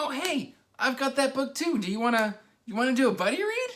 oh hey, I've got that book too. Do you wanna do a buddy read?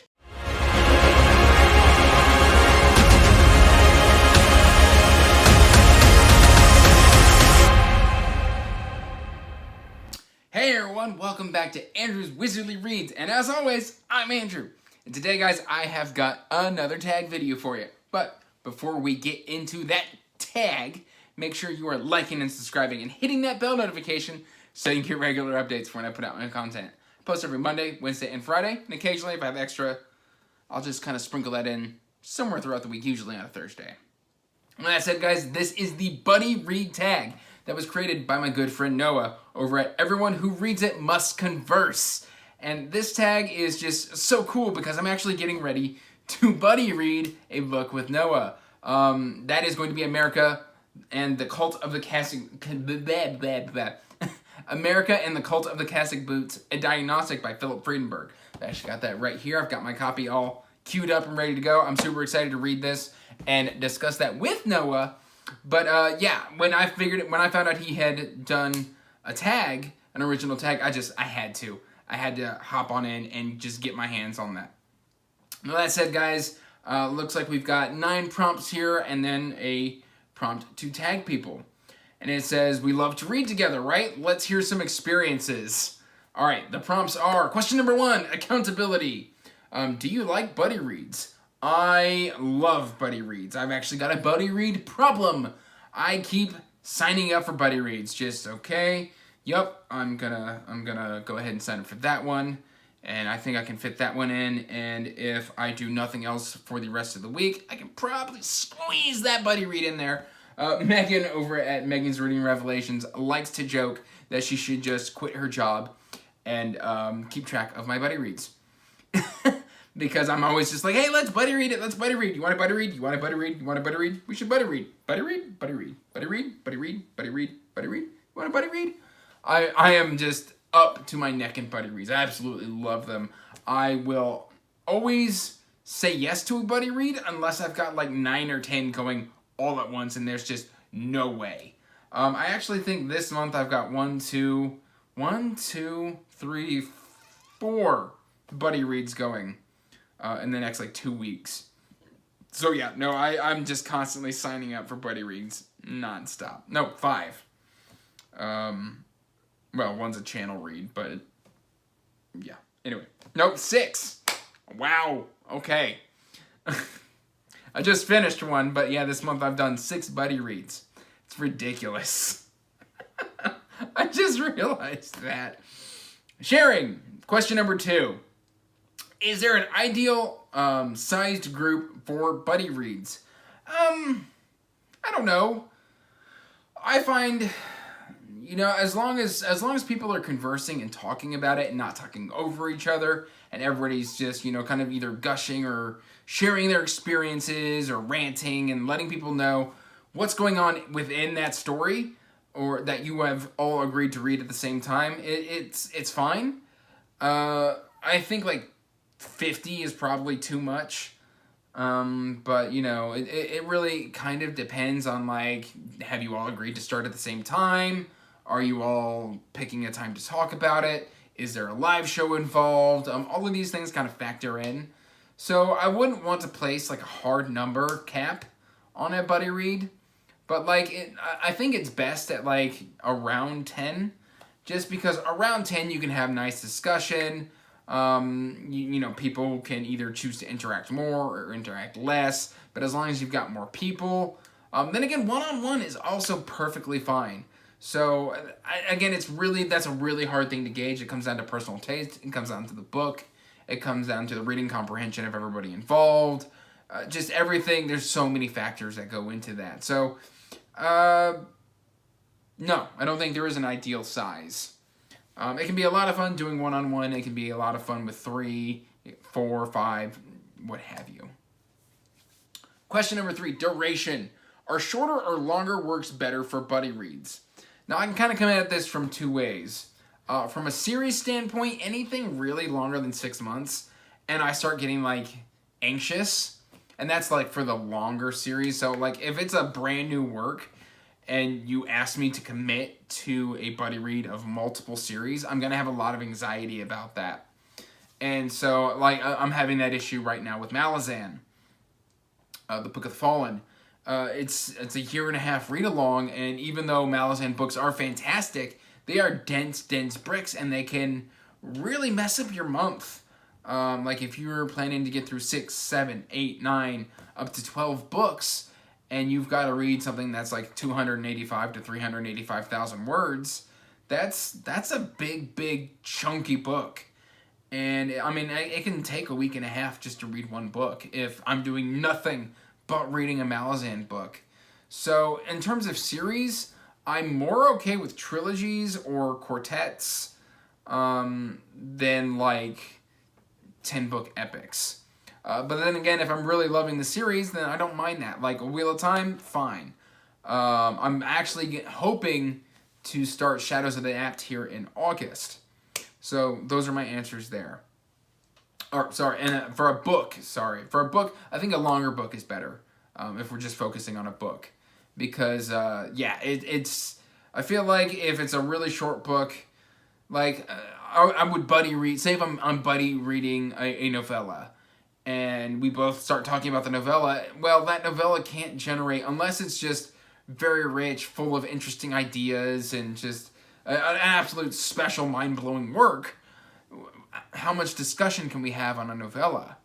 Hey everyone, welcome back to Andrew's Wizardly Reads, and as always, I'm Andrew. And today, guys, I have got another tag video for you. But before we get into that tag, make sure you are liking and subscribing and hitting that bell notification so you can get regular updates when I put out my content. I post every Monday, Wednesday, and Friday, and occasionally if I have extra, I'll just kind of sprinkle that in somewhere throughout the week, usually on a Thursday. And that said, guys, this is the Buddy Read tag that was created by my good friend Noah over at Everyone Who Reads It Must Converse. And this tag is just so cool because I'm actually getting ready to buddy read a book with Noah. That is going to be America and the Cult of the Casting... America and the Cult of the Casting Boots, a diagnostic by Philip Friedenberg. I actually got that right here. I've got my copy all queued up and ready to go. I'm super excited to read this and discuss that with Noah. But yeah, when I found out he had done a tag, an original tag, I had to hop on in and just get my hands on that. Now that said, guys, looks like we've got 9 prompts here and then a prompt to tag people. And it says, we love to read together, right? Let's hear some experiences. All right, the prompts are, question number 1, accountability. Do you like buddy reads? I love buddy reads. I've actually got a buddy read problem. I keep signing up for buddy reads. Just, okay, yep, I'm gonna go ahead and sign up for that one. And I think I can fit that one in. And if I do nothing else for the rest of the week, I can probably squeeze that buddy read in there. Megan over at Megan's Reading Revelations likes to joke that she should just quit her job and keep track of my buddy reads. Because I'm always just like, hey, let's buddy read it. Let's buddy read. You want a buddy read? You want a buddy read? You want a buddy read? We should buddy read. Buddy read? Buddy read. Buddy read? Buddy read? Buddy read? Buddy read? You want a buddy read? I am just up to my neck in buddy reads. I absolutely love them. I will always say yes to a buddy read unless I've got like 9 or 10 going all at once and there's just no way. I actually think this month I've got 4 buddy reads going. In the next like 2 weeks. So yeah, no, I'm just constantly signing up for buddy reads nonstop. No, 5. Well, one's a channel read, but yeah. Anyway, nope, 6. Wow. Okay. I just finished one, but yeah, this month I've done 6 buddy reads. It's ridiculous. I just realized that. Sharing. Question number 2. Is there an ideal sized group for buddy reads? I don't know. I find, as long as people are conversing and talking about it and not talking over each other, and everybody's just, kind of either gushing or sharing their experiences or ranting and letting people know what's going on within that story or that you have all agreed to read at the same time, it's fine. I think like 50 is probably too much, but it really kind of depends on like, have you all agreed to start at the same time? Are you all picking a time to talk about it? Is there a live show involved? All of these things kind of factor in. So I wouldn't want to place like a hard number cap on a buddy read, but like I think it's best at like around 10, just because around 10 you can have nice discussion. People can either choose to interact more or interact less, but as long as you've got more people, then again, one-on-one is also perfectly fine. So that's a really hard thing to gauge. It comes down to personal taste. It comes down to the book. It comes down to the reading comprehension of everybody involved. Just everything. There's so many factors that go into that. So, no, I don't think there is an ideal size. It can be a lot of fun doing one-on-one. It can be a lot of fun with 3, 4, 5, what have you. Question number 3, duration. Are shorter or longer works better for buddy reads? Now, I can kind of come at this from 2 ways. From a series standpoint, anything really longer than 6 months, and I start getting, like, anxious. And that's, like, for the longer series. So, like, if it's a brand new work and you ask me to commit to a buddy read of multiple series, I'm going to have a lot of anxiety about that. And so, like, I'm having that issue right now with Malazan, the Book of the Fallen. It's a 1.5 year read along, and even though Malazan books are fantastic, they are dense bricks, and they can really mess up your month. Like if you're planning to get through 6, 7, 8, 9, up to 12 books, and you've got to read something that's like 285 to 385,000 words, that's a big chunky book. And I mean, it can take a week and a half just to read one book if I'm doing nothing but reading a Malazan book. So in terms of series, I'm more okay with trilogies or quartets than like 10-book epics. But then again, if I'm really loving the series, then I don't mind that. Like A Wheel of Time, fine. I'm actually hoping to start Shadows of the Apt here in August. So those are my answers there. For a book, I think a longer book is better if we're just focusing on a book. Because, it's... I feel like if it's a really short book, like, I would buddy read... Say if I'm buddy reading a novella, and we both start talking about the novella, well, that novella can't generate... Unless it's just very rich, full of interesting ideas, and just an absolute special, mind-blowing work, how much discussion can we have on a novella?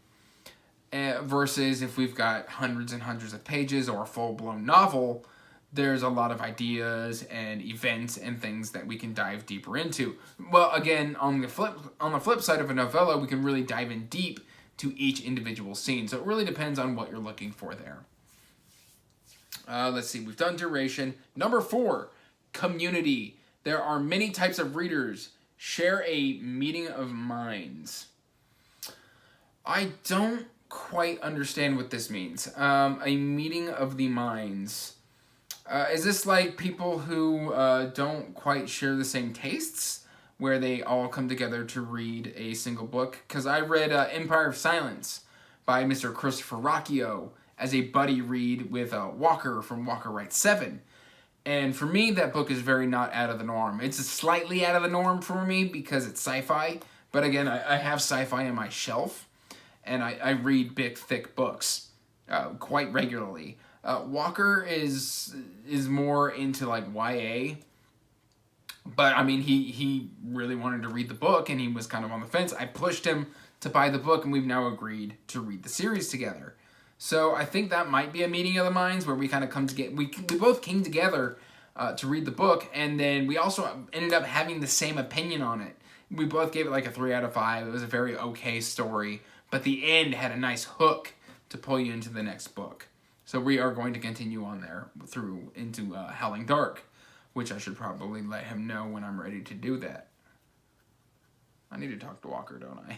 Versus if we've got hundreds and hundreds of pages or a full-blown novel, there's a lot of ideas and events and things that we can dive deeper into. Well, again, on the flip side of a novella, we can really dive in deep to each individual scene. So it really depends on what you're looking for there. Let's see, we've done duration. Number 4, community. There are many types of readers. Share a meeting of minds. I don't quite understand what this means. A meeting of the minds. Is this like people who don't quite share the same tastes, where they all come together to read a single book? Because I read Empire of Silence by Mr. Christopher Rocchio as a buddy read with Walker from Walker Writes 7. And for me, that book is very not out of the norm. It's slightly out of the norm for me because it's sci-fi. But again, I have sci-fi on my shelf, and I read big, thick books quite regularly. Walker is more into like YA, but I mean he really wanted to read the book, and he was kind of on the fence. I pushed him to buy the book, and we've now agreed to read the series together. So I think that might be a meeting of the minds where we kind of come together. We both came together to read the book, and then we also ended up having the same opinion on it. We both gave it like a 3 out of 5. It was a very okay story, but the end had a nice hook to pull you into the next book. So we are going to continue on there through into Howling Dark, which I should probably let him know when I'm ready to do that. I need to talk to Walker, don't I?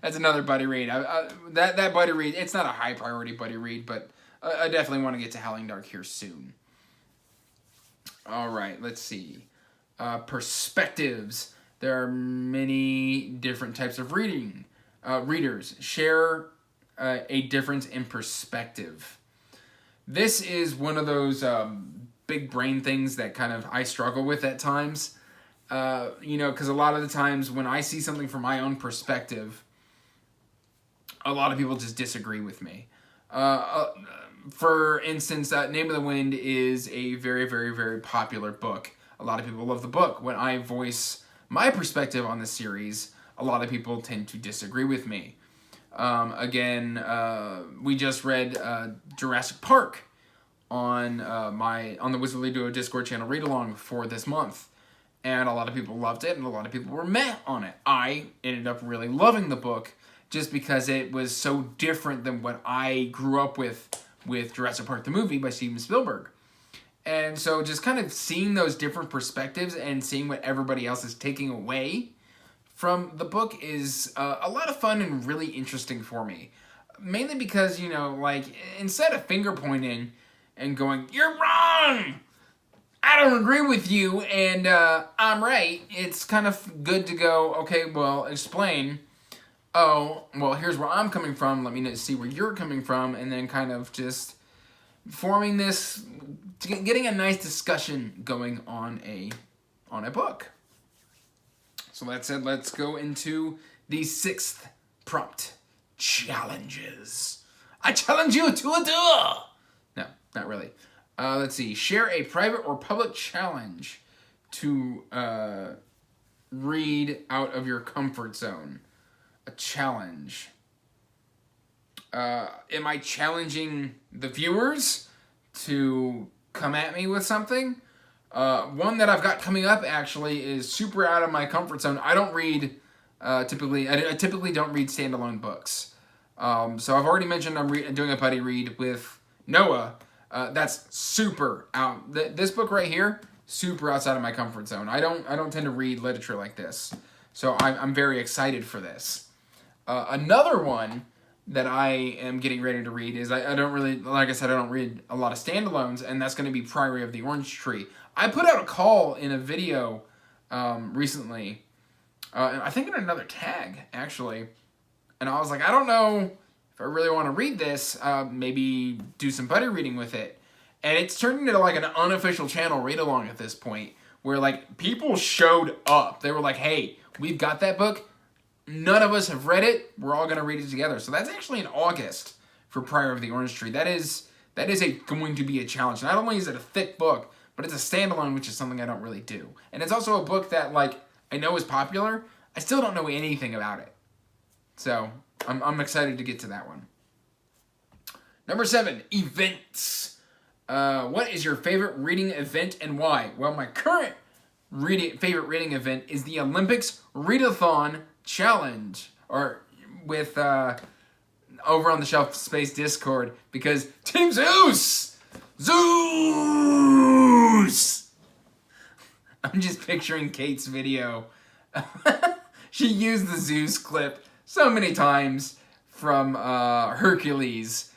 That's another buddy read. That buddy read, it's not a high priority buddy read, but I definitely want to get to Howling Dark here soon. All right, let's see. Perspectives. There are many different types of readers. Share a difference in perspective. This is one of those big brain things that kind of I struggle with at times. Because a lot of the times when I see something from my own perspective, a lot of people just disagree with me. For instance, Name of the Wind is a very, very, very popular book. A lot of people love the book. When I voice my perspective on the series, a lot of people tend to disagree with me. We just read Jurassic Park on the Wizardly Duo Discord channel read-along for this month. And a lot of people loved it, and a lot of people were meh on it. I ended up really loving the book just because it was so different than what I grew up with Jurassic Park the movie by Steven Spielberg. And so just kind of seeing those different perspectives and seeing what everybody else is taking away from the book is a lot of fun and really interesting for me. Mainly because, instead of finger pointing and going, "You're wrong! I don't agree with you, and I'm right," it's kind of good to go, okay, well, explain. Oh, well, here's where I'm coming from. Let me see where you're coming from, and then kind of just forming this, getting a nice discussion going on a book. So that said, let's go into the 6th prompt. Challenges. I challenge you to a duel! No, not really. Let's see. Share a private or public challenge to read out of your comfort zone. A challenge. Am I challenging the viewers to come at me with something? One that I've got coming up actually is super out of my comfort zone. I don't read typically. I typically don't read standalone books. So I've already mentioned I'm doing a buddy read with Noah. That's super out. This book right here, super outside of my comfort zone. I don't tend to read literature like this, so I'm very excited for this. Another one that I am getting ready to read is I don't really, like I said, I don't read a lot of standalones, and that's going to be Priory of the Orange Tree. I put out a call in a video recently, I think in another tag, actually, and I was like, I don't know if I really want to read this, maybe do some buddy reading with it. And it's turned into like an unofficial channel read-along at this point, where like people showed up. They were like, hey, we've got that book. None of us have read it. We're all going to read it together. So that's actually in August for Priory of the Orange Tree. That is going to be a challenge. Not only is it a thick book, but it's a standalone, which is something I don't really do. And it's also a book that, like, I know is popular. I still don't know anything about it. So I'm excited to get to that one. Number 7, events. What is your favorite reading event and why? Well, my current favorite reading event is the Olympics Readathon Challenge, or with over on the Shelf Space Discord, because Team Zeus! I'm just picturing Kate's video. She used the Zeus clip so many times from Hercules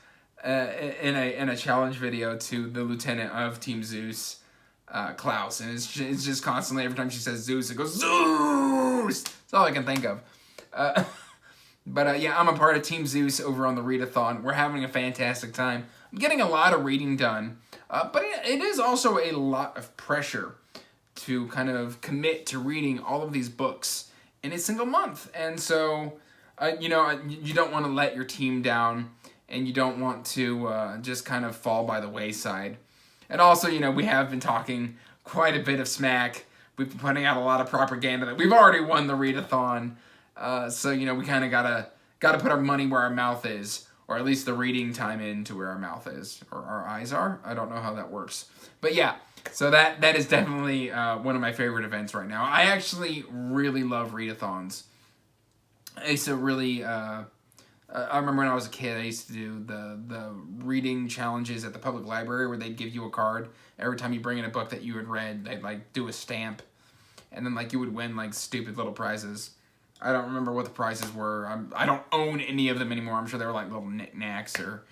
in a challenge video to the lieutenant of Team Zeus, Klaus, and it's just constantly, every time she says Zeus, it goes Zeus. That's all I can think of. But yeah, I'm a part of Team Zeus over on the Readathon. We're having a fantastic time. I'm getting a lot of reading done, but it is also a lot of pressure to kind of commit to reading all of these books in a single month. And so, you don't want to let your team down, and you don't want to just kind of fall by the wayside. And also, we have been talking quite a bit of smack. We've been putting out a lot of propaganda that we've already won the readathon. So, we kind of gotta put our money where our mouth is, or at least the reading time into where our mouth is, or our eyes are. I don't know how that works. But yeah, so that is definitely one of my favorite events right now. I actually really love readathons. I used to really, I remember when I was a kid, I used to do the reading challenges at the public library, where they'd give you a card. Every time you bring in a book that you had read, they'd like do a stamp, and then like you would win like stupid little prizes. I don't remember what the prizes were. I don't own any of them anymore. I'm sure they were like little knickknacks or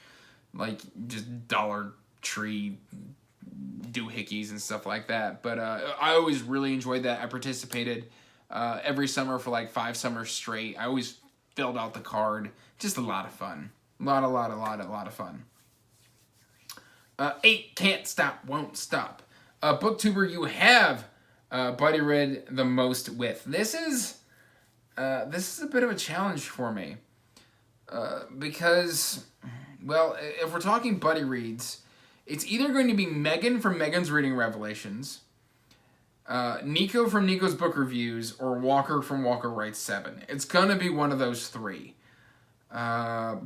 like just Dollar Tree doohickeys and stuff like that. But I always really enjoyed that. I participated every summer for like 5 summers straight. I always filled out the card. Just a lot of fun. A lot of fun. 8, Can't Stop, Won't Stop. BookTuber you have buddy read the most with. This is a bit of a challenge for me. Because, well, if we're talking buddy reads, it's either going to be Megan from Megan's Reading Revelations, Nico from Nico's Book Reviews, or Walker from Walker Writes 7. It's going to be one of those 3. Yeah.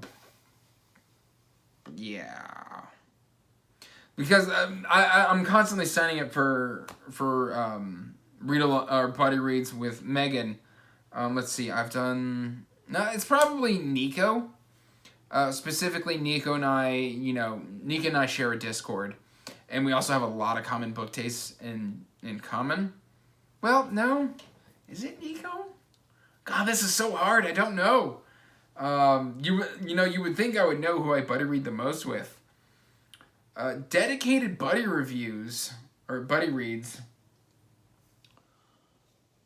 Because I'm constantly signing up for buddy reads with Megan. Let's see, it's probably Nico. Specifically, Nico and I share a Discord. And we also have a lot of common book tastes in common. Well, no. Is it Nico? God, this is so hard. I don't know. You would think I would know who I buddy read the most with. Dedicated buddy reviews, or buddy reads.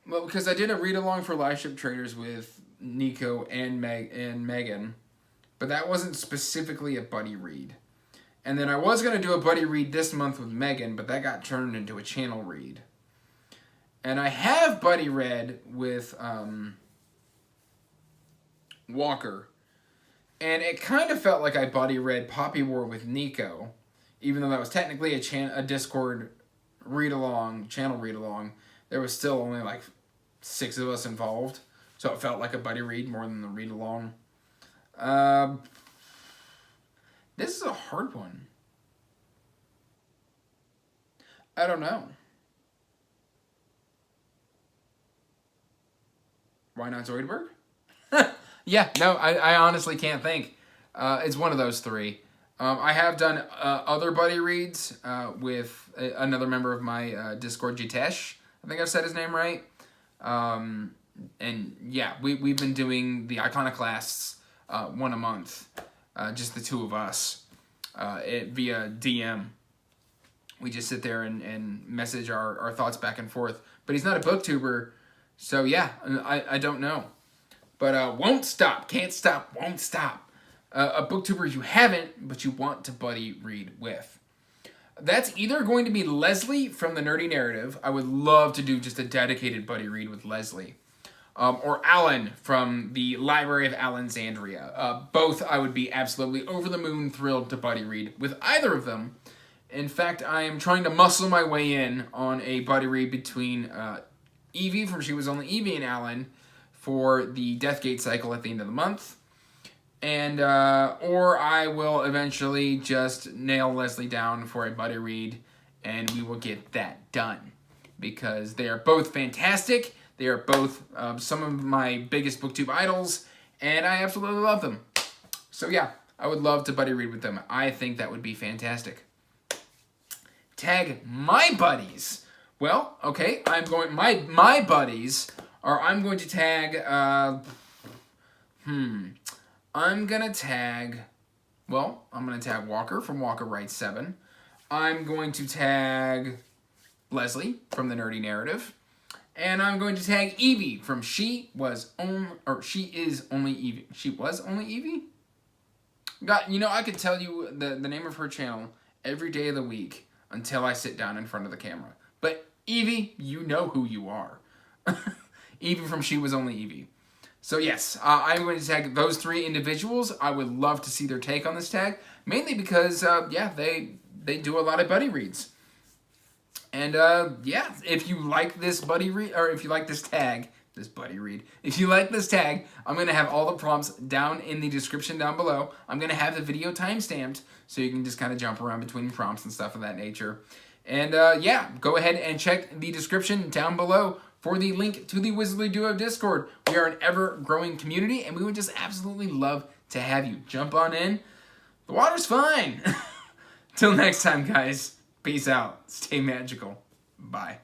Well, because I did a read-along for Live Ship Traders with Nico and Megan, but that wasn't specifically a buddy read. And then I was going to do a buddy read this month with Megan, but that got turned into a channel read. And I have buddy read with Walker. And it kind of felt like I buddy read Poppy War with Nico, even though that was technically a Discord read-along, channel read-along. There was still only like 6 of us involved, so it felt like a buddy read more than the read-along. This is a hard one. I don't know. Why not Zoidberg? Yeah, no, I honestly can't think. It's one of those 3. I have done other buddy reads with another member of my Discord, Jitesh. I think I've said his name right. And yeah, we've been doing the Iconoclasts one a month, just the 2 of us, via DM. We just sit there and message our thoughts back and forth. But he's not a booktuber, so yeah, I don't know. But won't stop, can't stop, won't stop. A booktuber you haven't, but you want to buddy read with. That's either going to be Leslie from the Nerdy Narrative. I would love to do just a dedicated buddy read with Leslie. Or Alan from the Library of Alexandria. Both I would be absolutely over the moon thrilled to buddy read with either of them. In fact, I am trying to muscle my way in on a buddy read between Evie from She Was Only Evie and Alan for the Deathgate cycle at the end of the month. And, or I will eventually just nail Leslie down for a buddy read, and we will get that done. Because they are both fantastic, they are both some of my biggest booktube idols, and I absolutely love them. So yeah, I would love to buddy read with them. I think that would be fantastic. Tag my buddies. Well, okay, I'm going, my buddies are, I'm going to tag, I'm going to tag Walker from Walker Writes 7. I'm going to tag Leslie from the Nerdy Narrative. And I'm going to tag Evie from She Is Only Evie. She Was Only Evie? God, you know, I could tell you the name of her channel every day of the week until I sit down in front of the camera. But Evie, you know who you are. Evie from She Was Only Evie. So yes, I'm going to tag those 3 individuals. I would love to see their take on this tag, mainly because, yeah, they do a lot of buddy reads. And, yeah, if you like this buddy read, or if you like this tag, if you like this tag, I'm going to have all the prompts down in the description down below. I'm going to have the video timestamped, so you can just kind of jump around between prompts and stuff of that nature. And, yeah, go ahead and check the description down below for the link to the Wizardly Duo Discord. We are an ever-growing community, and we would just absolutely love to have you. Jump on in. The water's fine. Till next time, guys. Peace out. Stay magical. Bye.